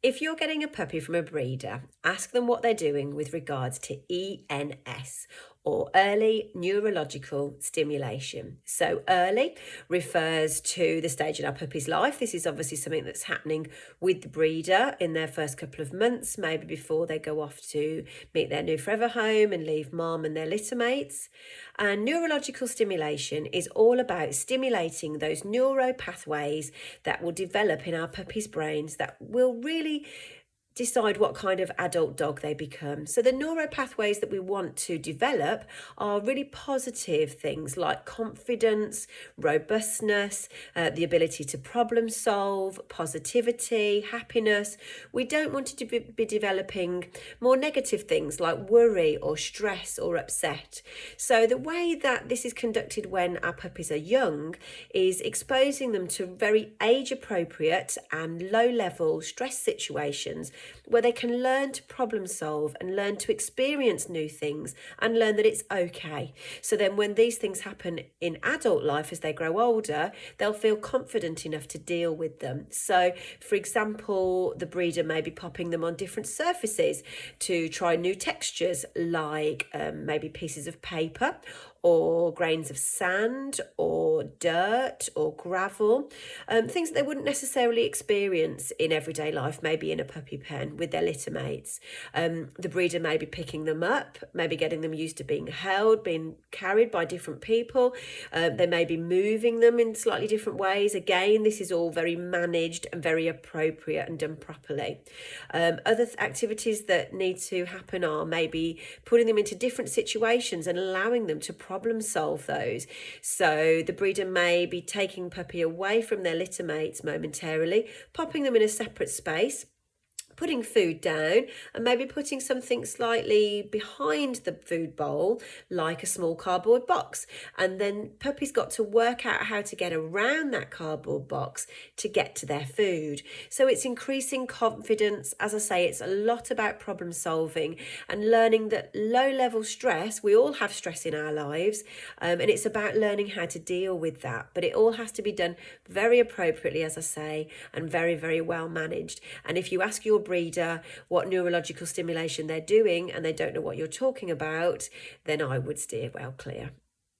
If you're getting a puppy from a breeder, ask them what they're doing with regards to ENS, or early neurological stimulation. So, early refers to the stage in our puppy's life. This is obviously something that's happening with the breeder in their first couple of months, maybe before they go off to meet their new forever home and leave mom and their litter mates. And neurological stimulation is all about stimulating those neuro pathways that will develop in our puppies' brains that will really decide what kind of adult dog they become. So the neuro pathways that we want to develop are really positive things like confidence, robustness, the ability to problem solve, positivity, happiness. We don't want to be developing more negative things like worry or stress or upset. So the way that this is conducted when our puppies are young is exposing them to very age appropriate and low level stress situations where they can learn to problem solve and learn to experience new things and learn that it's okay. So then when these things happen in adult life as they grow older, they'll feel confident enough to deal with them. So for example, the breeder may be popping them on different surfaces to try new textures like maybe pieces of paper or grains of sand or dirt or gravel, things that they wouldn't necessarily experience in everyday life, maybe in a puppy pen with their litter mates. The breeder may be picking them up, maybe getting them used to being held, being carried by different people. They may be moving them in slightly different ways. Again, this is all very managed and very appropriate and done properly. Other activities that need to happen are maybe putting them into different situations and allowing them to problem solve those. So the breeder may be taking puppy away from their litter mates momentarily, popping them in a separate space, putting food down and maybe putting something slightly behind the food bowl, like a small cardboard box. And then puppy's got to work out how to get around that cardboard box to get to their food. So it's increasing confidence. As I say, it's a lot about problem solving and learning that low level stress, we all have stress in our lives, and it's about learning how to deal with that. But it all has to be done very appropriately, as I say, and very, very well managed. And if you ask your breeder what neurological stimulation they're doing and they don't know what you're talking about, then I would steer well clear.